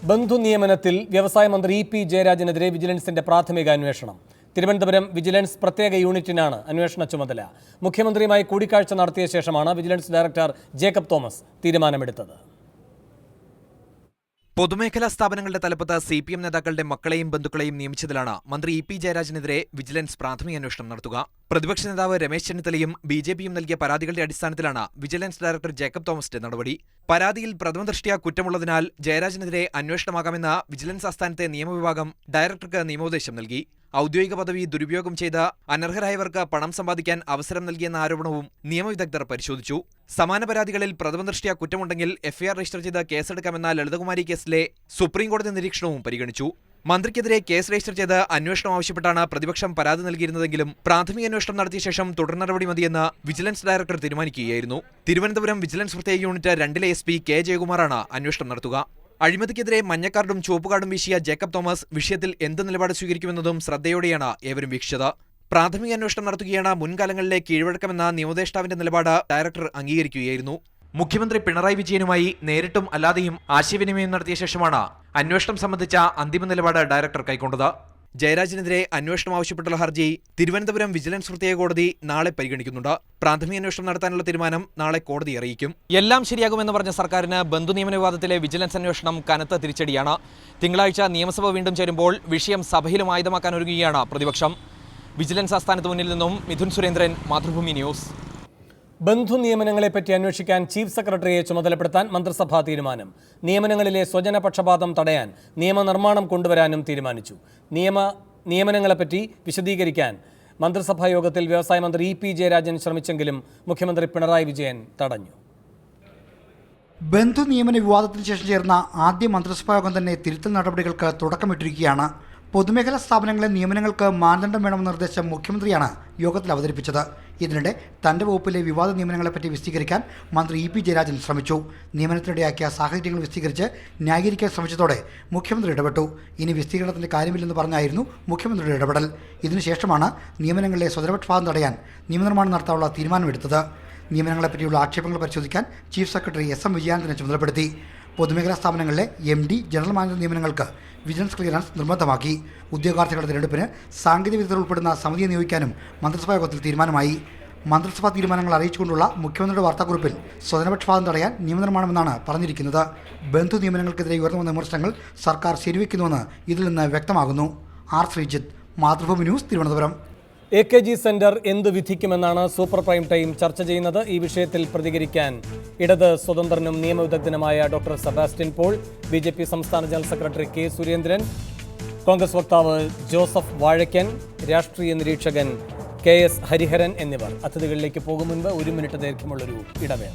ബന്ധു നിയമനത്തിൽ വ്യവസായ മന്ത്രി ഇ.പി. ജയരാജനെതിരെ വിജിലൻസിന്റെ പ്രാഥമിക അന്വേഷണം. തിരുവനന്തപുരം വിജിലൻസ് പ്രത്യേക യൂണിറ്റിനാണ് അന്വേഷണ ചുമതല. മുഖ്യമന്ത്രിയുമായി കൂടിക്കാഴ്ച നടത്തിയ ശേഷമാണ് വിജിലൻസ് ഡയറക്ടർ ജേക്കബ് തോമസ് തീരുമാനമെടുത്തത്. പൊതുമേഖലാ സ്ഥാപനങ്ങളുടെ തലപ്പത്ത് CPM നേതാക്കളുടെ മക്കളെയും ബന്ധുക്കളെയും നിയമിച്ചതിലാണ് മന്ത്രി ഇ.പി. ജയരാജനെതിരെ വിജിലൻസ് പ്രാഥമിക അന്വേഷണം നടത്തുക. പ്രതിപക്ഷ നേതാവ് രമേശ് ചെന്നിത്തലയും BJPയും നൽകിയ പരാതികളുടെ അടിസ്ഥാനത്തിലാണ് വിജിലൻസ് ഡയറക്ടർ ജേക്കബ് തോമസിന്റെ നടപടി. പരാതിയിൽ പ്രഥമദൃഷ്ട്യാ കുറ്റമുള്ളതിനാൽ ജയരാജനെതിരെ അന്വേഷണമാകാമെന്ന വിജിലൻസ് ആസ്ഥാനത്തെ നിയമവിഭാഗം ഡയറക്ടർക്ക് നിയമോപദേശം നൽകി. ഔദ്യോഗിക പദവി ദുരുപയോഗം ചെയ്ത് അനർഹരായവർക്ക് പണം സമ്പാദിക്കാൻ അവസരം നൽകിയെന്ന ആരോപണവും നിയമവിദഗ്ധർ പരിശോധിച്ചു. സമാന പരാതികളിൽ പ്രഥമദൃഷ്ട്യാ കുറ്റമുണ്ടെങ്കിൽ FIR രജിസ്റ്റർ ചെയ്ത് കേസെടുക്കാമെന്ന ലളിതകുമാരി കേസിലെ സുപ്രീംകോടതി നിരീക്ഷണവും പരിഗണിച്ചു. മന്ത്രിക്കെതിരെ കേസ് രജിസ്റ്റർ ചെയ്ത് അന്വേഷണം ആവശ്യപ്പെട്ടാണ് പ്രതിപക്ഷം പരാതി നൽകിയിരുന്നതെങ്കിലും പ്രാഥമിക അന്വേഷണം നടത്തിയ ശേഷം തുടർ നടപടി മതിയെന്ന് വിജിലൻസ് ഡയറക്ടർ തീരുമാനിക്കുകയായിരുന്നു. തിരുവനന്തപുരം വിജിലൻസ് പ്രത്യേക യൂണിറ്റ് 2 SP K. ജയകുമാറാണ് അന്വേഷണം നടത്തുക. അഴിമതിക്കെതിരെ മഞ്ഞക്കാർഡും ചുവപ്പുകാർഡും വീശിയ ജേക്കബ് തോമസ് വിഷയത്തിൽ എന്ത് നിലപാട് സ്വീകരിക്കുമെന്നതും ശ്രദ്ധയോടെയാണ് ഏവരും വീക്ഷിച്ചത്. പ്രാഥമിക അന്വേഷണം നടത്തുകയാണ് മുൻകാലങ്ങളിലെ കീഴ്വഴക്കമെന്ന നിയമോപദേഷ്ടാവിന്റെ നിലപാട് ഡയറക്ടർ അംഗീകരിക്കുകയായിരുന്നു. മുഖ്യമന്ത്രി പിണറായി വിജയനുമായി നേരിട്ടും അല്ലാതെയും ആശയവിനിമയം നടത്തിയ ശേഷമാണ് അന്വേഷണം സംബന്ധിച്ച അന്തിമ നിലപാട് ഡയറക്ടർ കൈക്കൊണ്ടത്. ജയരാജനെതിരെ അന്വേഷണം ആവശ്യപ്പെട്ടുള്ള ഹർജി തിരുവനന്തപുരം വിജിലൻസ് പ്രത്യേക കോടതി നാളെ പരിഗണിക്കുന്നുണ്ട്. പ്രാഥമിക അന്വേഷണം നടത്താനുള്ള തീരുമാനം നാളെ കോടതി അറിയിക്കും. എല്ലാം ശരിയാകുമെന്ന് പറഞ്ഞ സർക്കാരിന് ബന്ധു നിയമന വിവാദത്തിലെ വിജിലൻസ് അന്വേഷണം കനത്ത തിരിച്ചടിയാണ്. തിങ്കളാഴ്ച നിയമസഭ വീണ്ടും ചേരുമ്പോൾ വിഷയം സഭയിലും ആയുധമാക്കാൻ ഒരുങ്ങുകയാണ് പ്രതിപക്ഷം. വിജിലൻസ് ആസ്ഥാനത്ത് മുന്നിൽ നിന്നും മിഥുൻ സുരേന്ദ്രൻ, മാതൃഭൂമി ന്യൂസ്. ബന്ധു നിയമനങ്ങളെപ്പറ്റി അന്വേഷിക്കാൻ ചീഫ് സെക്രട്ടറിയെ ചുമതലപ്പെടുത്താൻ മന്ത്രിസഭാ തീരുമാനം. നിയമനങ്ങളിലെ സ്വജനപക്ഷപാതം തടയാൻ നിയമനിർമ്മാണം കൊണ്ടുവരാനും തീരുമാനിച്ചു. നിയമനങ്ങളെപ്പറ്റി വിശദീകരിക്കാൻ മന്ത്രിസഭാ യോഗത്തിൽ വ്യവസായ മന്ത്രി ഇ.പി. ജയരാജൻ ശ്രമിച്ചെങ്കിലും മുഖ്യമന്ത്രി പിണറായി വിജയൻ തടഞ്ഞു. ബന്ധു നിയമന വിവാദത്തിന് ശേഷം ചേർന്ന ആദ്യ മന്ത്രിസഭാ യോഗം തന്നെ തിരുത്തൽ നടപടികൾക്ക് തുടക്കമിട്ടിരിക്കുകയാണ്. പൊതുമേഖലാ സ്ഥാപനങ്ങളിലെ നിയമനങ്ങൾക്ക് മാനദണ്ഡം വേണമെന്ന നിർദ്ദേശം മുഖ്യമന്ത്രിയാണ് യോഗത്തിൽ അവതരിപ്പിച്ചത്. ഇതിനിടെ തന്റെ വകുപ്പിലെ വിവാദ നിയമനങ്ങളെപ്പറ്റി വിശദീകരിക്കാൻ മന്ത്രി ഇ.പി. ജയരാജൻ ശ്രമിച്ചു. നിയമനത്തിനിടയാക്കിയ സാഹചര്യങ്ങൾ വിശദീകരിച്ച് ന്യായീകരിക്കാൻ ശ്രമിച്ചതോടെ മുഖ്യമന്ത്രി ഇടപെട്ടു. ഇനി വിശദീകരണത്തിന്റെ കാര്യമില്ലെന്ന് പറഞ്ഞായിരുന്നു മുഖ്യമന്ത്രിയുടെ ഇടപെടൽ. ഇതിനുശേഷമാണ് നിയമനങ്ങളിലെ സ്വജനപക്ഷപാതം തടയാൻ നിയമനിർമ്മാണം നടത്താനുള്ള തീരുമാനമെടുത്തത്. നിയമനങ്ങളെപ്പറ്റിയുള്ള ആക്ഷേപങ്ങൾ പരിശോധിക്കാൻ ചീഫ് സെക്രട്ടറി SM വിജയാനന്ദനെ ചുമതലപ്പെടുത്തി. പൊതുമേഖലാ സ്ഥാപനങ്ങളിലെ MD, ജനറൽ മാനേജർ നിയമനങ്ങൾക്ക് വിജിലൻസ് ക്ലിയറൻസ് നിർബന്ധമാക്കി. ഉദ്യോഗാർത്ഥികളുടെ തിരഞ്ഞെടുപ്പിന് സാങ്കേതിക വിദഗ്ധർ ഉൾപ്പെടുന്ന സമിതിയെ നിയോഗിക്കാനും മന്ത്രിസഭാ യോഗത്തിൽ തീരുമാനമായി. മന്ത്രിസഭാ തീരുമാനങ്ങൾ അറിയിച്ചുകൊണ്ടുള്ള മുഖ്യമന്ത്രിയുടെ വാർത്താക്കുറിപ്പിൽ സ്വജനപക്ഷപാതം തടയാൻ നിയമനിർമ്മാണമെന്നാണ് പറഞ്ഞിരിക്കുന്നത്. ബന്ധു നിയമനങ്ങൾക്കെതിരെ ഉയർന്നു വന്ന വിമർശനങ്ങൾ സർക്കാർ ശരിവെക്കുന്നുവെന്ന് ഇതിൽ നിന്ന് വ്യക്തമാകുന്നു. R. Sreejith, Mathrubhumi news, Thiruvananthapuram. AKG centre എന്ത് വിധിക്കുമെന്നാണ് സൂപ്പർ പ്രൈം ടൈം ചർച്ച ചെയ്യുന്നത്. ഈ വിഷയത്തിൽ പ്രതികരിക്കാൻ ഇടത് സ്വതന്ത്രനും നിയമവിദഗ്ധനുമായ ഡോക്ടർ സെബാസ്റ്റ്യൻ പോൾ, BJP സംസ്ഥാന general secretary K. Surendran, Congress വക്താവ് ജോസഫ് വാഴയ്ക്കൻ, രാഷ്ട്രീയ നിരീക്ഷകൻ KS ഹരിഹരൻ എന്നിവർ. അതിഥികളിലേക്ക് പോകും മുൻപ് 1 മിനിറ്റ് ദൈർഘ്യമുള്ളൊരു ഇടവേള.